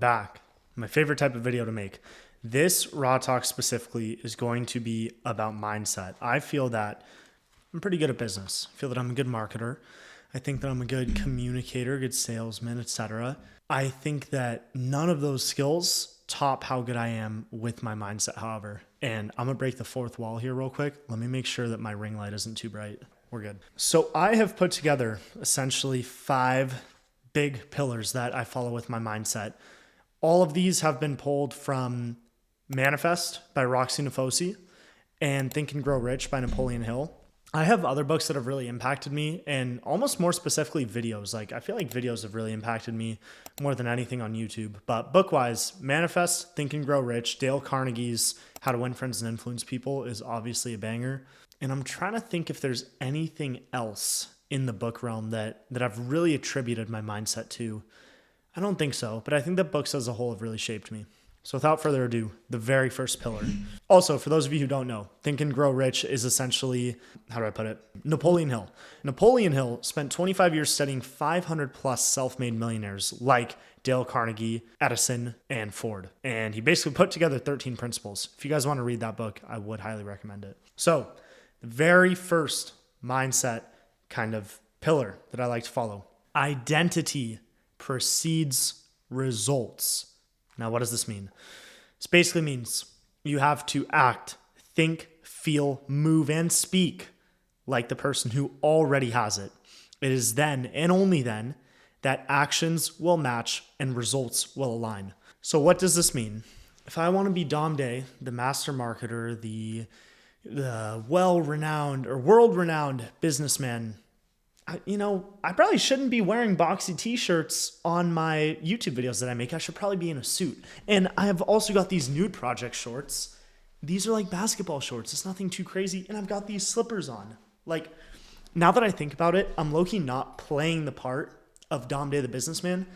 back. My favorite type of video to make. This Raw Talk specifically is going to be about mindset. I feel that I'm pretty good at business. I feel that I'm a good marketer. I think that I'm a good communicator, good salesman, etc. I think that none of those skills top how good I am with my mindset, however. And I'm going to break the fourth wall here real quick. Let me make sure that my ring light isn't too bright. We're good. So I have put together essentially 5 big pillars that I follow with my mindset. All of these have been pulled from Manifest by Roxy Nefosi and Think and Grow Rich by Napoleon Hill. I have other books that have really impacted me, and almost more specifically videos. Like, I feel like videos have really impacted me more than anything on YouTube. But book-wise, Manifest, Think and Grow Rich, Dale Carnegie's How to Win Friends and Influence People is obviously a banger. And I'm trying to think if there's anything else in the book realm that I've really attributed my mindset to. I don't think so, but I think that books as a whole have really shaped me. So without further ado, the very first pillar. Also, for those of you who don't know, Think and Grow Rich is essentially, how do I put it? Napoleon Hill. Napoleon Hill spent 25 years studying 500 plus self-made millionaires like Dale Carnegie, Edison, and Ford. And he basically put together 13 principles. If you guys want to read that book, I would highly recommend it. So the very first mindset kind of pillar that I like to follow. Identity precedes results. Now, what does this mean? This basically means you have to act, think, feel, move, and speak like the person who already has it. It is then and only then that actions will match and results will align. So what does this mean? If I want to be Dom Day, the master marketer, the well-renowned or world-renowned businessman, I probably shouldn't be wearing boxy t-shirts on my YouTube videos that I make. I should probably be in a suit. And I have also got these nude project shorts. These are like basketball shorts. It's nothing too crazy. And I've got these slippers on. Like, now that I think about it, I'm low-key not playing the part of Dom Day the businessman.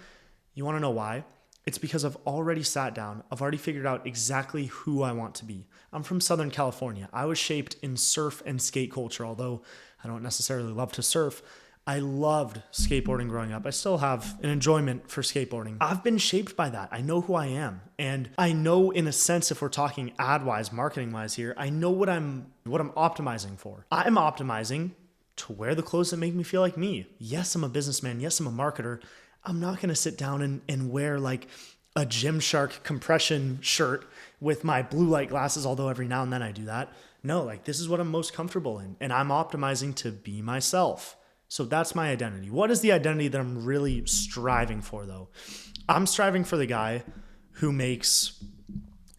You want to know why? It's because I've already sat down. I've already figured out exactly who I want to be. I'm from Southern California. I was shaped in surf and skate culture, although I don't necessarily love to surf. I loved skateboarding growing up. I still have an enjoyment for skateboarding. I've been shaped by that. I know who I am. And I know, in a sense, if we're talking ad-wise, marketing-wise here, I know what I'm optimizing for. I'm optimizing to wear the clothes that make me feel like me. Yes, I'm a businessman. Yes, I'm a marketer. I'm not going to sit down and wear like a Gymshark compression shirt with my blue light glasses, although every now and then I do that. No, like, this is what I'm most comfortable in. And I'm optimizing to be myself. So that's my identity. What is the identity that I'm really striving for, though? I'm striving for the guy who makes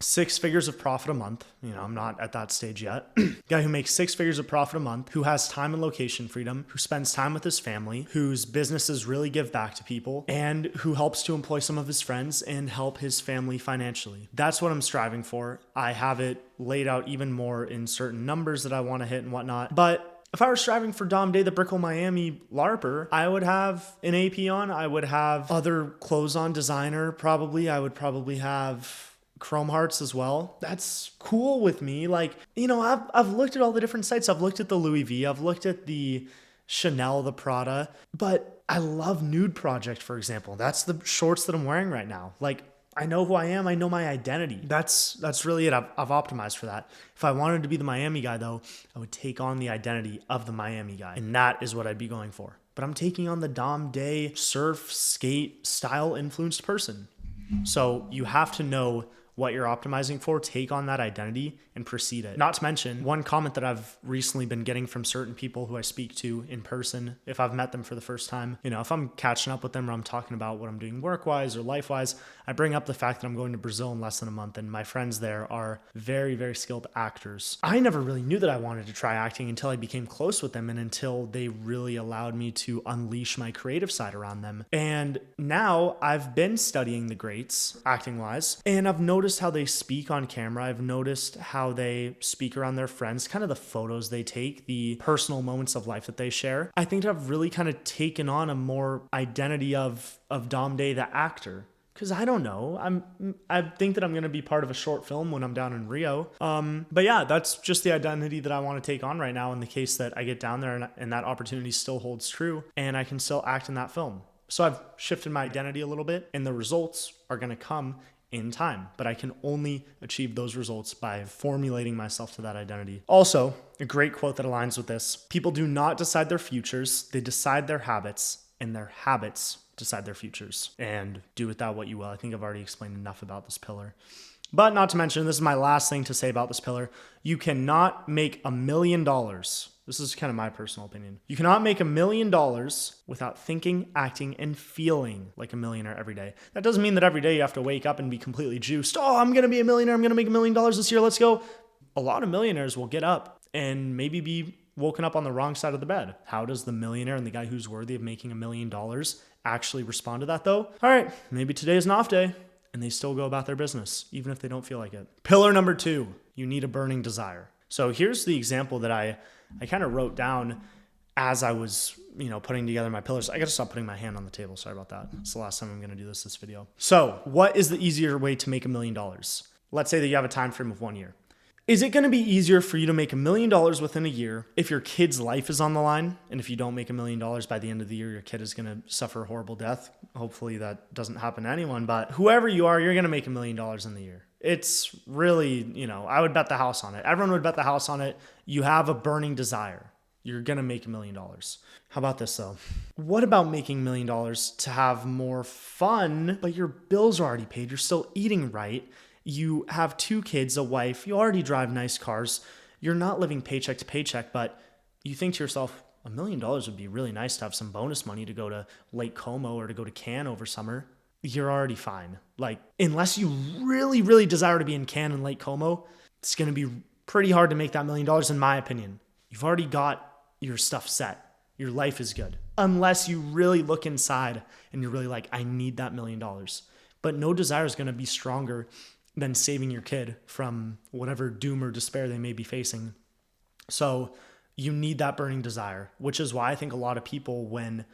6 figures of profit a month. I'm not at that stage yet. Guy who makes 6 figures of profit a month, who has time and location freedom, who spends time with his family, whose businesses really give back to people, and who helps to employ some of his friends and help his family financially. That's what I'm striving for. I have it laid out even more in certain numbers that I want to hit and whatnot. But if I were striving for Dom Day, the Brickell Miami LARPer, I would have an AP on. I would have other clothes on, designer probably. I would probably have Chrome Hearts as well. That's cool with me. Like, I've looked at all the different sites. I've looked at the Louis V. I've looked at the Chanel, the Prada. But I love Nude Project, for example. That's the shorts that I'm wearing right now. Like, I know who I am. I know my identity. That's really it. I've optimized for that. If I wanted to be the Miami guy, though, I would take on the identity of the Miami guy. And that is what I'd be going for. But I'm taking on the Dom Day surf, skate, style influenced person. So you have to know what you're optimizing for, take on that identity and precede it. Not to mention, one comment that I've recently been getting from certain people who I speak to in person, if I've met them for the first time, if I'm catching up with them or I'm talking about what I'm doing work-wise or life-wise, I bring up the fact that I'm going to Brazil in less than a month, and my friends there are very, very skilled actors. I never really knew that I wanted to try acting until I became close with them and until they really allowed me to unleash my creative side around them. And now I've been studying the greats, acting-wise, and I've noticed how they speak on camera. I've noticed how they speak around their friends, kind of the photos they take, the personal moments of life that they share. I think I've really kind of taken on a more identity of Dom Day, the actor. Because I don't know. I think that I'm going to be part of a short film when I'm down in Rio. But yeah, that's just the identity that I want to take on right now in the case that I get down there and that opportunity still holds true and I can still act in that film. So I've shifted my identity a little bit, and the results are going to come in time, but I can only achieve those results by formulating myself to that identity. Also, a great quote that aligns with this: people do not decide their futures, they decide their habits, and their habits decide their futures. And do with that what you will. I think I've already explained enough about this pillar. But not to mention, this is my last thing to say about this pillar. You cannot make $1 million. This is kind of my personal opinion. You cannot make $1 million without thinking, acting, and feeling like a millionaire every day. That doesn't mean that every day you have to wake up and be completely juiced. Oh, I'm going to be a millionaire. I'm going to make $1 million this year. Let's go. A lot of millionaires will get up and maybe be woken up on the wrong side of the bed. How does the millionaire and the guy who's worthy of making $1 million actually respond to that though? All right, maybe today is an off day, and they still go about their business, even if they don't feel like it. Pillar number 2, you need a burning desire. So here's the example that I kind of wrote down as I was, putting together my pillars. I got to stop putting my hand on the table. Sorry about that. It's the last time I'm going to do this video. So what is the easier way to make $1 million? Let's say that you have a time frame of 1 year. Is it going to be easier for you to make $1 million within a year if your kid's life is on the line? And if you don't make $1 million by the end of the year, your kid is going to suffer a horrible death. Hopefully that doesn't happen to anyone, but whoever you are, you're going to make $1 million in the year. It's really, I would bet the house on it. Everyone would bet the house on it. You have a burning desire. You're going to make $1 million. How about this though? What about making $1 million to have more fun, but your bills are already paid? You're still eating right. You have 2 kids, a wife, you already drive nice cars. You're not living paycheck to paycheck, but you think to yourself, $1 million would be really nice to have some bonus money to go to Lake Como or to go to Cannes over summer. You're already fine. Like, unless you really, really desire to be in Cannes and Lake Como, it's going to be pretty hard to make that $1 million in my opinion. You've already got your stuff set. Your life is good. Unless you really look inside and you're really like, I need that $1 million. But no desire is going to be stronger than saving your kid from whatever doom or despair they may be facing. So you need that burning desire, which is why I think a lot of people, when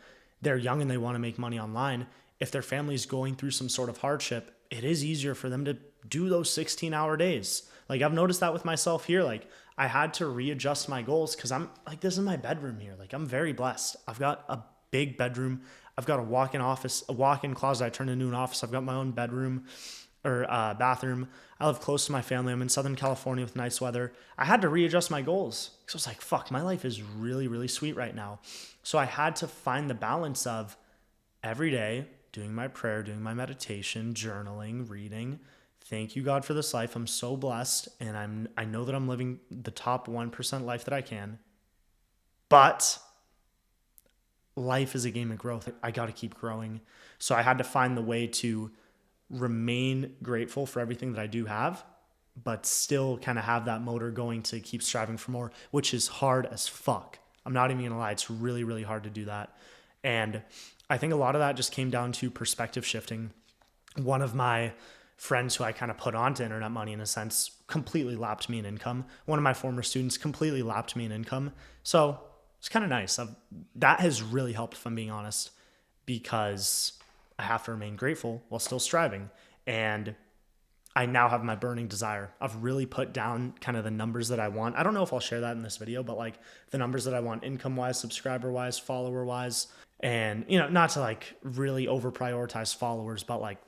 they're young and they want to make money online, if their family's going through some sort of hardship, it is easier for them to do those 16-hour days. Like, I've noticed that with myself here. Like, I had to readjust my goals because I'm like, this is my bedroom here. Like, I'm very blessed. I've got a big bedroom. I've got a walk-in office, a walk-in closet I turned into an office. I've got my own bedroom or bathroom. I live close to my family. I'm in Southern California with nice weather. I had to readjust my goals because I was like, fuck, my life is really, really sweet right now. So I had to find the balance of every day doing my prayer, doing my meditation, journaling, reading. Thank you, God, for this life. I'm so blessed. And I know that I'm living the top 1% life that I can. But life is a game of growth. I got to keep growing. So I had to find the way to remain grateful for everything that I do have, but still kind of have that motor going to keep striving for more, which is hard as fuck. I'm not even gonna lie. It's really, really hard to do that. And I think a lot of that just came down to perspective shifting. One of my friends who I kind of put onto internet money in a sense completely lapped me in income. One of my former students completely lapped me in income. So it's kind of nice. That has really helped, if I'm being honest, because I have to remain grateful while still striving. And I now have my burning desire. I've really put down kind of the numbers that I want. I don't know if I'll share that in this video, but like the numbers that I want income-wise, subscriber-wise, follower-wise, and not to like really over prioritize followers, but like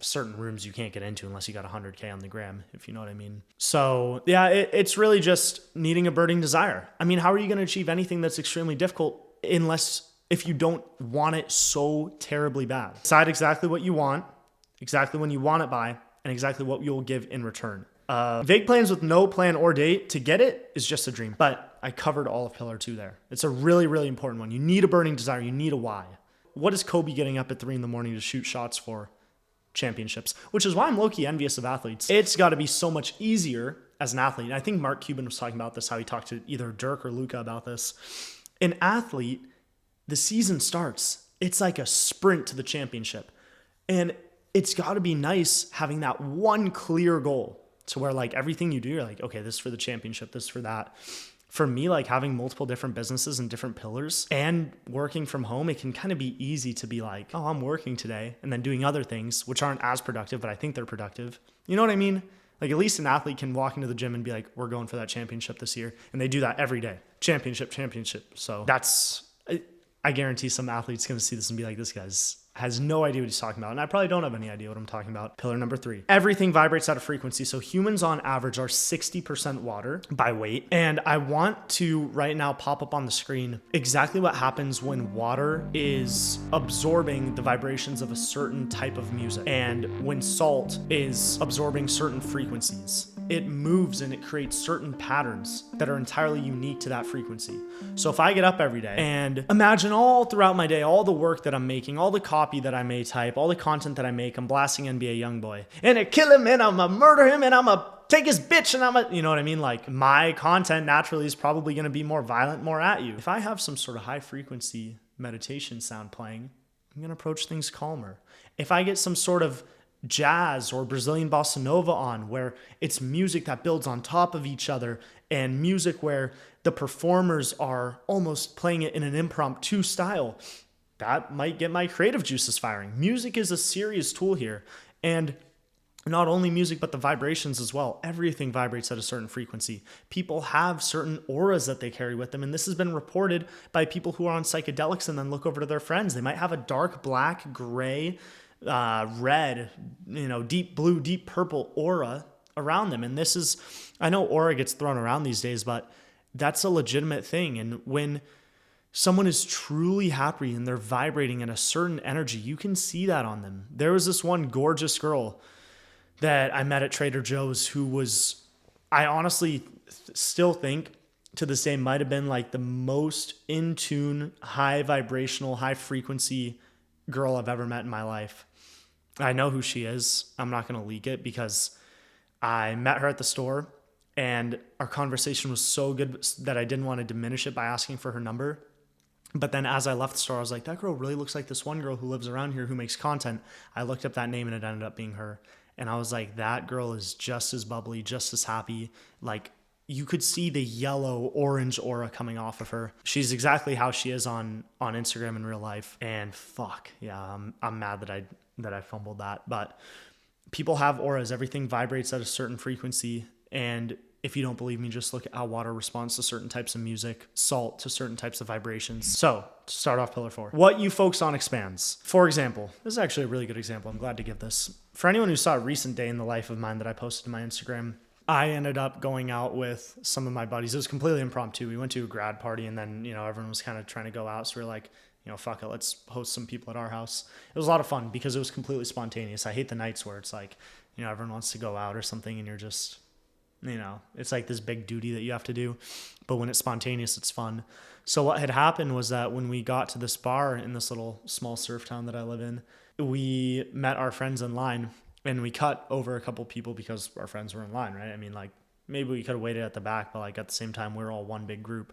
certain rooms you can't get into unless you got 100K on the gram, if you know what I mean. So yeah, it's really just needing a burning desire. I mean, how are you going to achieve anything that's extremely difficult if you don't want it so terribly bad? Decide exactly what you want, exactly when you want it by, and exactly what you'll give in return. Vague plans with no plan or date to get it is just a dream. But I covered all of pillar 2 there. It's a really, really important one. You need a burning desire. You need a why. What is Kobe getting up at 3 a.m. to shoot shots for? Championships, which is why I'm low-key envious of athletes. It's got to be so much easier as an athlete. And I think Mark Cuban was talking about this, how he talked to either Dirk or Luka about this. An athlete, the season starts. It's like a sprint to the championship. And it's got to be nice having that one clear goal to where like everything you do, you're like, okay, this is for the championship, this is for that. For me, like having multiple different businesses and different pillars and working from home, it can kind of be easy to be like, oh, I'm working today and then doing other things, which aren't as productive, but I think they're productive. You know what I mean? Like at least an athlete can walk into the gym and be like, we're going for that championship this year. And they do that every day. Championship. So I guarantee some athlete's going to see this and be like, this guy's has no idea what he's talking about. And I probably don't have any idea what I'm talking about. Pillar number 3, everything vibrates at a frequency. So humans on average are 60% water by weight. And I want to right now pop up on the screen exactly what happens when water is absorbing the vibrations of a certain type of music. And when salt is absorbing certain frequencies, it moves and it creates certain patterns that are entirely unique to that frequency. So if I get up every day and imagine all throughout my day, all the work that I'm making, all the copy that I may type, all the content that I make, I'm blasting NBA Youngboy, and I kill him and I'm gonna murder him and I'm gonna take his bitch and I'm gonna, you know what I mean? Like my content naturally is probably gonna be more violent, more at you. If I have some sort of high frequency meditation sound playing, I'm gonna approach things calmer. If I get some sort of jazz or Brazilian bossa nova on, where it's music that builds on top of each other and music where the performers are almost playing it in an impromptu style, that might get my creative juices firing. Music is a serious tool here. And not only music, but the vibrations as well. Everything vibrates at a certain frequency. People have certain auras that they carry with them. And this has been reported by people who are on psychedelics and then look over to their friends. They might have a dark black, gray, red, deep blue, deep purple aura around them. And this is, I know aura gets thrown around these days, but that's a legitimate thing. And when someone is truly happy and they're vibrating in a certain energy, you can see that on them. There was this one gorgeous girl that I met at Trader Joe's who was, I honestly still think to this day might have been like the most in tune, high vibrational, high frequency girl I've ever met in my life. I know who she is. I'm not going to leak it because I met her at the store and our conversation was so good that I didn't want to diminish it by asking for her number. But then as I left the store, I was like, that girl really looks like this one girl who lives around here who makes content. I looked up that name and it ended up being her. And I was like, that girl is just as bubbly, just as happy. Like you could see the yellow orange aura coming off of her. She's exactly how she is on Instagram in real life. And fuck, yeah, I'm mad that I fumbled that. But people have auras. Everything vibrates at a certain frequency. And if you don't believe me, just look at how water responds to certain types of music, salt to certain types of vibrations. So to start off pillar 4, what you focus on expands. For example, this is actually a really good example. I'm glad to give this. For anyone who saw a recent day in the life of mine that I posted to my Instagram, I ended up going out with some of my buddies. It was completely impromptu. We went to a grad party and then, everyone was kind of trying to go out. So we were like, fuck it, let's host some people at our house. It was a lot of fun because it was completely spontaneous. I hate the nights where it's like, everyone wants to go out or something and you're just, it's like this big duty that you have to do. But when it's spontaneous, it's fun. So what had happened was that when we got to this bar in this little small surf town that I live in, we met our friends in line and we cut over a couple people because our friends were in line, right? I mean, like maybe we could have waited at the back, but like at the same time, we were all one big group.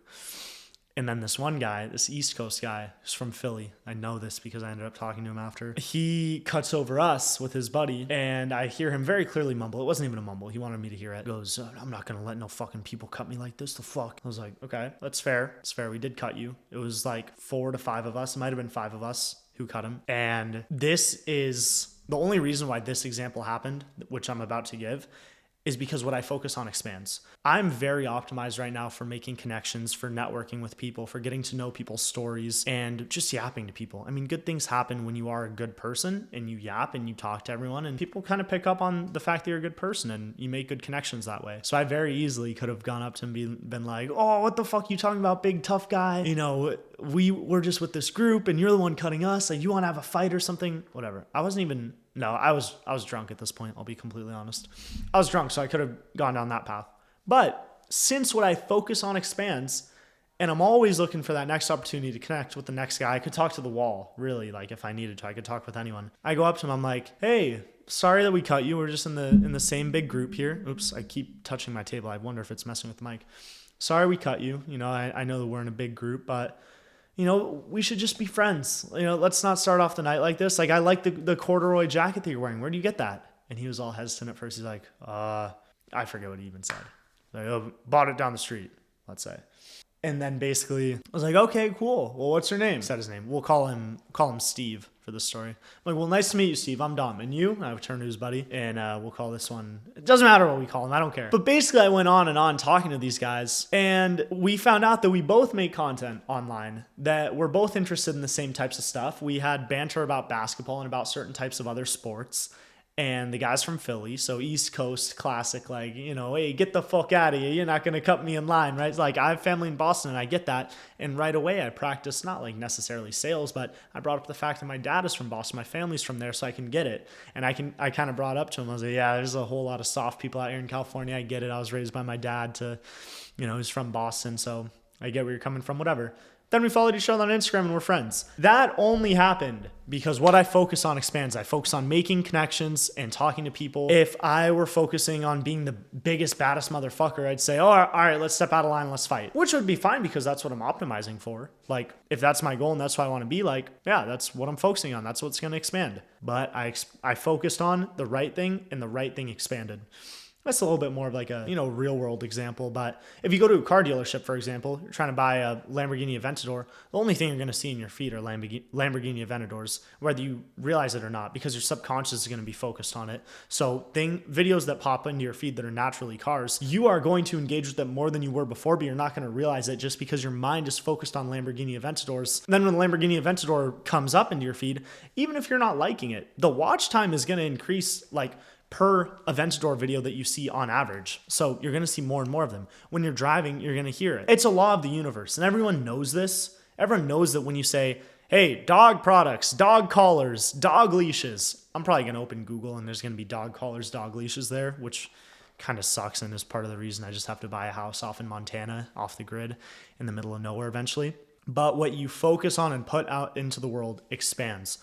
And then this one guy, this East Coast guy, who's from Philly. I know this because I ended up talking to him after. He cuts over us with his buddy, and I hear him very clearly mumble. It wasn't even a mumble. He wanted me to hear it. He goes, I'm not going to let no fucking people cut me like this. The fuck? I was like, okay, that's fair. It's fair. We did cut you. It was like 4 to 5 of us. It might have been 5 of us who cut him. And this is the only reason why this example happened, which I'm about to give, is because what I focus on expands. I'm very optimized right now for making connections, for networking with people, for getting to know people's stories, and just yapping to people. I mean, good things happen when you are a good person and you yap and you talk to everyone, and people kind of pick up on the fact that you're a good person and you make good connections that way. So I very easily could have gone up to him and been like, oh, what the fuck you talking about, big tough guy? We're just with this group and you're the one cutting us. Like, you want to have a fight or something? Whatever. I was drunk at this point. I'll be completely honest. I was drunk, so I could have gone down that path. But since what I focus on expands, and I'm always looking for that next opportunity to connect with the next guy, I could talk to the wall, really. Like if I needed to, I could talk with anyone. I go up to him. I'm like, hey, sorry that we cut you. We're just in the same big group here. Oops, I keep touching my table. I wonder if it's messing with the mic. Sorry we cut you. I know that we're in a big group, but we should just be friends. Let's not start off the night like this. Like, I like the corduroy jacket that you're wearing. Where do you get that? And he was all hesitant at first. He's like, I forget what he even said. Like, oh, bought it down the street, let's say. And then basically I was like, okay, cool. Well, what's your name? Said his name. We'll call him Steve for this story. I'm like, well, nice to meet you, Steve. I'm Dom. And you? I would turn to his buddy, and we'll call this one, it doesn't matter what we call him. I don't care. But basically, I went on and on talking to these guys, and we found out that we both make content online, that we're both interested in the same types of stuff. We had banter about basketball and about certain types of other sports. And the guy's from Philly, so East Coast classic, like, you know, hey, get the fuck out of here. You're not going to cut me in line, right? It's like, I have family in Boston, and I get that. And right away, I practiced not like necessarily sales, but I brought up the fact that my dad is from Boston, my family's from there, so I can get it. And I kind of brought up to him, I was like, yeah, there's a whole lot of soft people out here in California. I get it. I was raised by my dad to, you know, he's from Boston, so I get where you're coming from, whatever. Then we followed each other on Instagram and we're friends. That only happened because what I focus on expands. I focus on making connections and talking to people. If I were focusing on being the biggest, baddest motherfucker, I'd say, oh, all right, let's step out of line, let's fight. Which would be fine because that's what I'm optimizing for. Like, if that's my goal and that's what I want to be like, yeah, that's what I'm focusing on. That's what's going to expand. But I focused on the right thing and the right thing expanded. That's a little bit more of like a, you know, real world example. But if you go to a car dealership, for example, you're trying to buy a Lamborghini Aventador, the only thing you're going to see in your feed are Lamborghini Aventadors, whether you realize it or not, because your subconscious is going to be focused on it. So videos that pop into your feed that are naturally cars, you are going to engage with them more than you were before, but you're not going to realize it just because your mind is focused on Lamborghini Aventadors. And then when the Lamborghini Aventador comes up into your feed, even if you're not liking it, the watch time is going to increase like per Aventador video that you see on average. So you're going to see more and more of them. When you're driving, you're going to hear it. It's a law of the universe. And everyone knows this. Everyone knows that when you say, hey, dog products, dog collars, dog leashes, I'm probably going to open Google and there's going to be dog collars, dog leashes there, which kind of sucks and is part of the reason I just have to buy a house off in Montana, off the grid, in the middle of nowhere eventually. But what you focus on and put out into the world expands.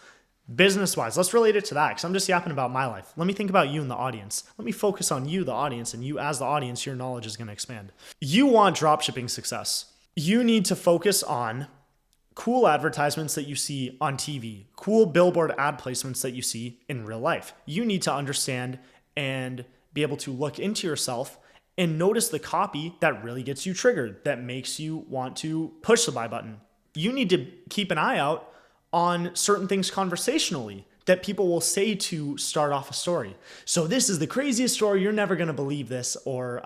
Business-wise, let's relate it to that because I'm just yapping about my life. Let me think about you and the audience. Let me focus on you, the audience, and you as the audience, your knowledge is going to expand. You want dropshipping success. You need to focus on cool advertisements that you see on TV, cool billboard ad placements that you see in real life. You need to understand and be able to look into yourself and notice the copy that really gets you triggered, that makes you want to push the buy button. You need to keep an eye out on certain things conversationally that people will say to start off a story. So this is the craziest story. You're never going to believe this. Or,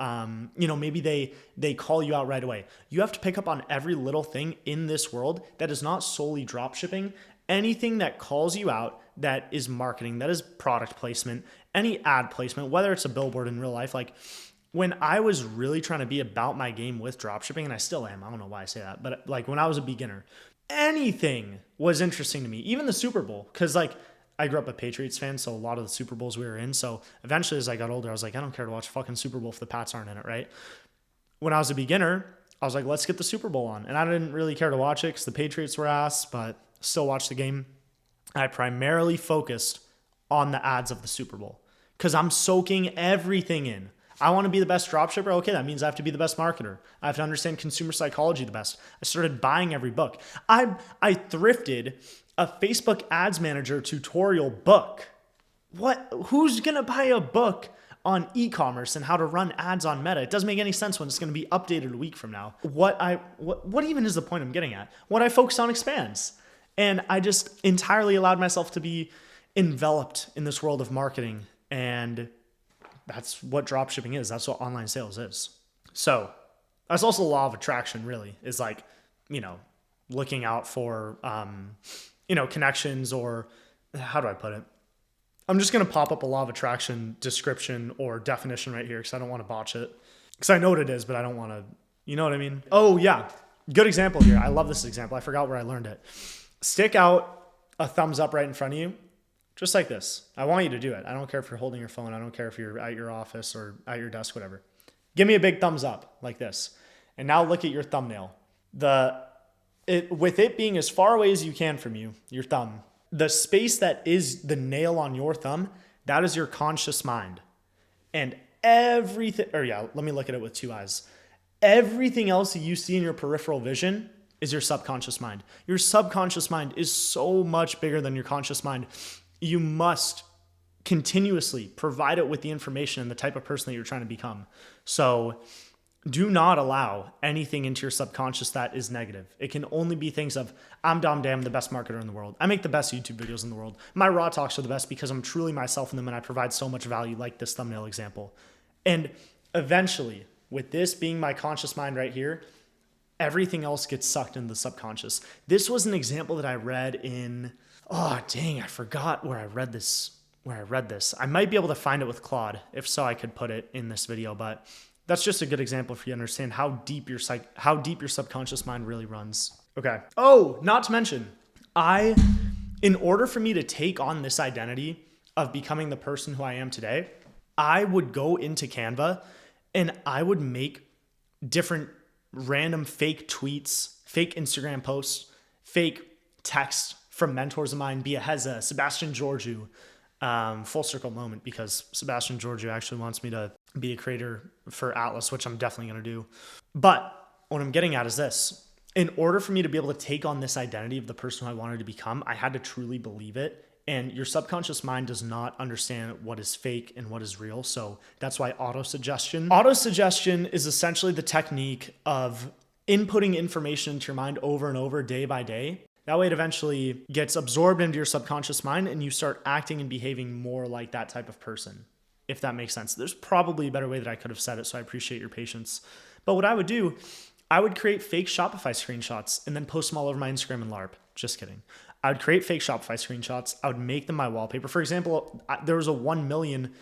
maybe they call you out right away. You have to pick up on every little thing in this world that is not solely drop shipping. Anything that calls you out, that is marketing, that is product placement, any ad placement, whether it's a billboard in real life. Like when I was really trying to be about my game with drop shipping, and I still am, I don't know why I say that, but like when I was a beginner, anything was interesting to me, even the Super Bowl, because like I grew up a Patriots fan, so a lot of the Super Bowls we were in. So eventually as I got older, I was like, I don't care to watch a fucking Super Bowl if the Pats aren't in it, right? When I was a beginner, I was like, let's get the Super Bowl on. And I didn't really care to watch it because the Patriots were ass, but still watched the game. I primarily focused on the ads of the Super Bowl because I'm soaking everything in. I want to be the best dropshipper. Okay, that means I have to be the best marketer. I have to understand consumer psychology the best. I started buying every book. I thrifted a Facebook Ads Manager tutorial book. What? Who's going to buy a book on e-commerce and how to run ads on Meta? It doesn't make any sense when it's going to be updated a week from now. What even is the point I'm getting at? What I focus on expands. And I just entirely allowed myself to be enveloped in this world of marketing, and that's what dropshipping is. That's what online sales is. So that's also the law of attraction, really, is like, looking out for, connections, or how do I put it? I'm just going to pop up a law of attraction description or definition right here because I don't want to botch it. Because I know what it is, but I don't want to, you know what I mean? Oh, yeah. Good example here. I love this example. I forgot where I learned it. Stick out a thumbs up right in front of you. Just like this. I want you to do it. I don't care if you're holding your phone. I don't care if you're at your office or at your desk, whatever. Give me a big thumbs up like this. And now look at your thumbnail. With it being as far away as you can from you, your thumb, the space that is the nail on your thumb, that is your conscious mind. And everything, let me look at it with two eyes. Everything else that you see in your peripheral vision is your subconscious mind. Your subconscious mind is so much bigger than your conscious mind. You must continuously provide it with the information and the type of person that you're trying to become. So Do not allow anything into your subconscious that is negative. It can only be things of, I'm Dom Day, I'm the best marketer in the world. I make the best YouTube videos in the world. My raw talks are the best because I'm truly myself in them and I provide so much value, like this thumbnail example. And eventually, with this being my conscious mind right here, everything else gets sucked into the subconscious. This was an example that I read in, oh dang, I forgot where I read this. I might be able to find it with Claude. If so, I could put it in this video, but that's just a good example for you to understand how deep your subconscious mind really runs. Okay. Oh, not to mention, in order for me to take on this identity of becoming the person who I am today, I would go into Canva and I would make different random fake tweets, fake Instagram posts, fake text from mentors of mine, Bia Heza, Sebastian Georgiou, full circle moment because Sebastian Georgiou actually wants me to be a creator for Atlas, which I'm definitely going to do. But what I'm getting at is this. In order for me to be able to take on this identity of the person who I wanted to become, I had to truly believe it. And your subconscious mind does not understand what is fake and what is real. So that's why autosuggestion. Autosuggestion is essentially the technique of inputting information into your mind over and over, day by day. That way it eventually gets absorbed into your subconscious mind and you start acting and behaving more like that type of person, if that makes sense. There's probably a better way that I could have said it, so I appreciate your patience. But what I would do, I would create fake Shopify screenshots and then post them all over my Instagram and LARP. Just kidding. I would create fake Shopify screenshots. I would make them my wallpaper. For example, there was a $1 million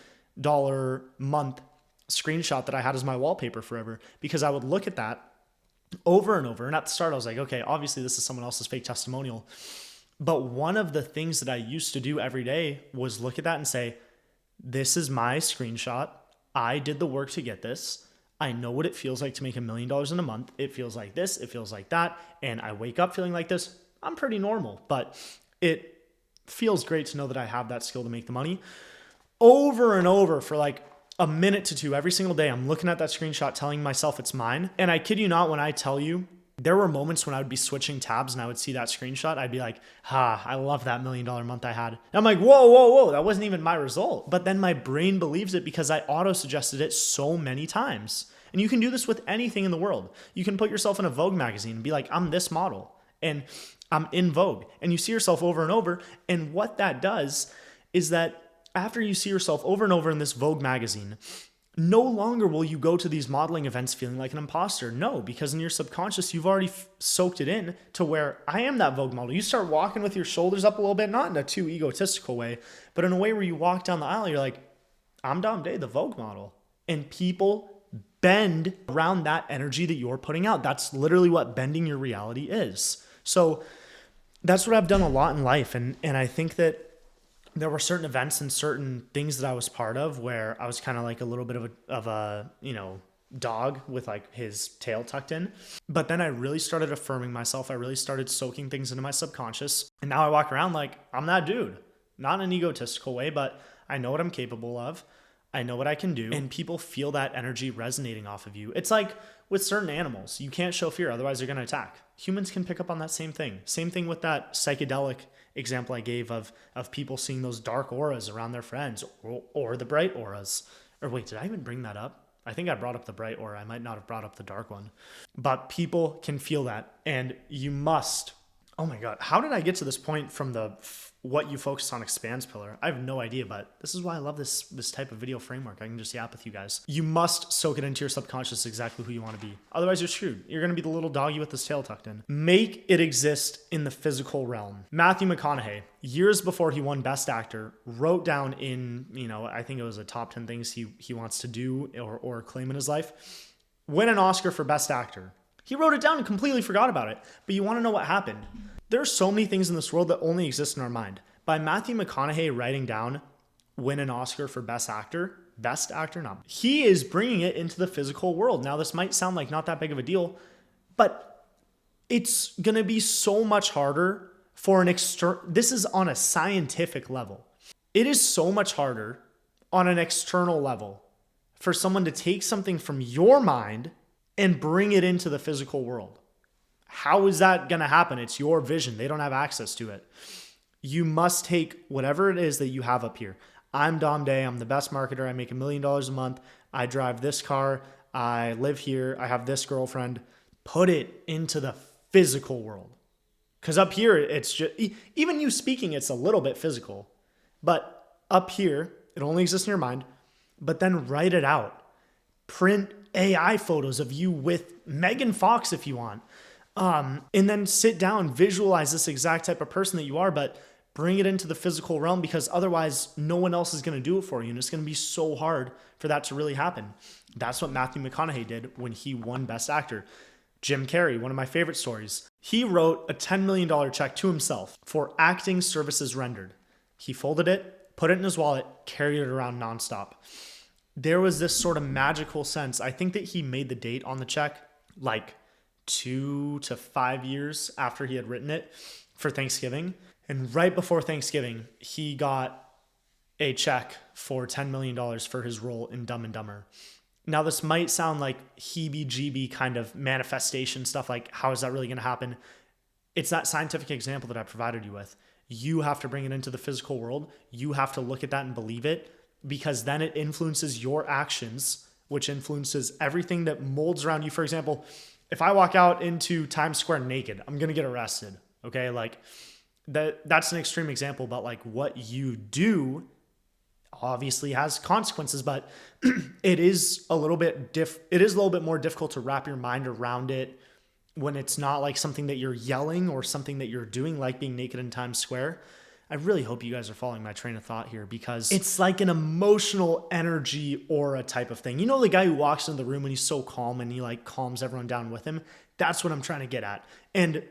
month screenshot that I had as my wallpaper forever because I would look at that over and over. And at the start, I was like, okay, obviously this is someone else's fake testimonial. But one of the things that I used to do every day was look at that and say, this is my screenshot. I did the work to get this. I know what it feels like to make $1 million in a month. It feels like this. It feels like that. And I wake up feeling like this. I'm pretty normal, but it feels great to know that I have that skill to make the money. Over and over for like a minute to two every single day, I'm looking at that screenshot telling myself it's mine. And I kid you not, when I tell you, there were moments when I would be switching tabs and I would see that screenshot. I'd be like, I love that $1 million month I had. And I'm like, whoa, that wasn't even my result. But then my brain believes it because I auto-suggested it so many times. And you can do this with anything in the world. You can put yourself in a Vogue magazine and be like, I'm this model and I'm in Vogue. And you see yourself over and over. And what that does is that after you see yourself over and over in this Vogue magazine, no longer will you go to these modeling events feeling like an imposter. No, because in your subconscious, you've already soaked it in to where I am that Vogue model. You start walking with your shoulders up a little bit, not in a too egotistical way, but in a way where you walk down the aisle, you're like, I'm Dom Day, the Vogue model. And people bend around that energy that you're putting out. That's literally what bending your reality is. So that's what I've done a lot in life. And I think that there were certain events and certain things that I was part of where I was kind of like a little bit of a dog with like his tail tucked in. But then I really started affirming myself. I really started soaking things into my subconscious. And now I walk around like I'm that dude, not in an egotistical way, but I know what I'm capable of. I know what I can do. And people feel that energy resonating off of you. It's like with certain animals, you can't show fear, otherwise they're going to attack. Humans can pick up on that same thing. Same thing with that psychedelic example I gave of people seeing those dark auras around their friends or the bright auras. Or wait, did I even bring that up? I think I brought up the bright aura. I might not have brought up the dark one. But people can feel that. And you must, oh my God, how did I get to this point from the what you focus on expands pillar? I have no idea, but this is why I love this type of video framework. I can just yap with you guys. You must soak it into your subconscious exactly who you want to be. Otherwise you're screwed. You're going to be the little doggy with his tail tucked in. Make it exist in the physical realm. Matthew McConaughey, years before he won Best Actor, wrote down in, I think it was a top 10 things he wants to do or claim in his life, win an Oscar for Best Actor. He wrote it down and completely forgot about it. But you want to know what happened? There's so many things in this world that only exist in our mind. By Matthew McConaughey writing down, win an Oscar for Best Actor, he is bringing it into the physical world. Now, this might sound like not that big of a deal, but it's going to be so much harder for an external, this is on a scientific level. It is so much harder on an external level for someone to take something from your mind and bring it into the physical world. How is that going to happen? It's your vision. They don't have access to it. You must take whatever it is that you have up here. I'm Dom Day. I'm the best marketer. I make $1 million a month. I drive this car. I live here. I have this girlfriend. Put it into the physical world. Because up here, it's just, even you speaking, it's a little bit physical. But up here, it only exists in your mind. But then write it out. Print AI photos of you with Megan Fox if you want. And then sit down, visualize this exact type of person that you are, but bring it into the physical realm, because otherwise no one else is going to do it for you. And it's going to be so hard for that to really happen. That's what Matthew McConaughey did when he won Best Actor. Jim Carrey, one of my favorite stories. He wrote a $10 million check to himself for acting services rendered. He folded it, put it in his wallet, carried it around nonstop. There was this sort of magical sense. I think that he made the date on the check like 2 to 5 years after he had written it for Thanksgiving. And right before Thanksgiving, he got a check for $10 million for his role in Dumb and Dumber. Now, this might sound like heebie-jeebie kind of manifestation stuff, like how is that really going to happen? It's that scientific example that I provided you with. You have to bring it into the physical world. You have to look at that and believe it, because then it influences your actions, which influences everything that molds around you. For example, if I walk out into Times Square naked, I'm going to get arrested. Okay. Like that's an extreme example, but like what you do obviously has consequences, but it is a little bit more difficult to wrap your mind around it when it's not like something that you're yelling or something that you're doing, like being naked in Times Square. I really hope you guys are following my train of thought here, because it's like an emotional energy aura type of thing. You know, the guy who walks into the room and he's so calm and he like calms everyone down with him. That's what I'm trying to get at. And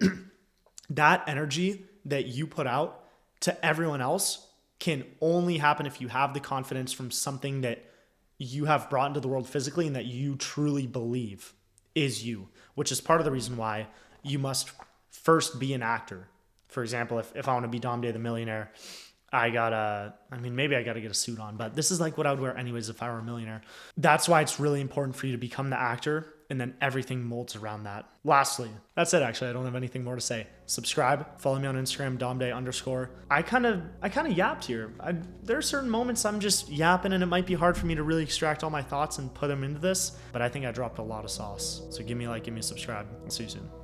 that energy that you put out to everyone else can only happen if you have the confidence from something that you have brought into the world physically and that you truly believe is you, which is part of the reason why you must first be an actor. For example, if I want to be Dom Day the Millionaire, maybe I gotta get a suit on, but this is like what I would wear anyways if I were a millionaire. That's why it's really important for you to become the actor, and then everything molds around that. Lastly, that's it actually. I don't have anything more to say. Subscribe, follow me on Instagram, domday_. I kind of yapped here. There are certain moments I'm just yapping and it might be hard for me to really extract all my thoughts and put them into this, but I think I dropped a lot of sauce. So give me a subscribe. I'll see you soon.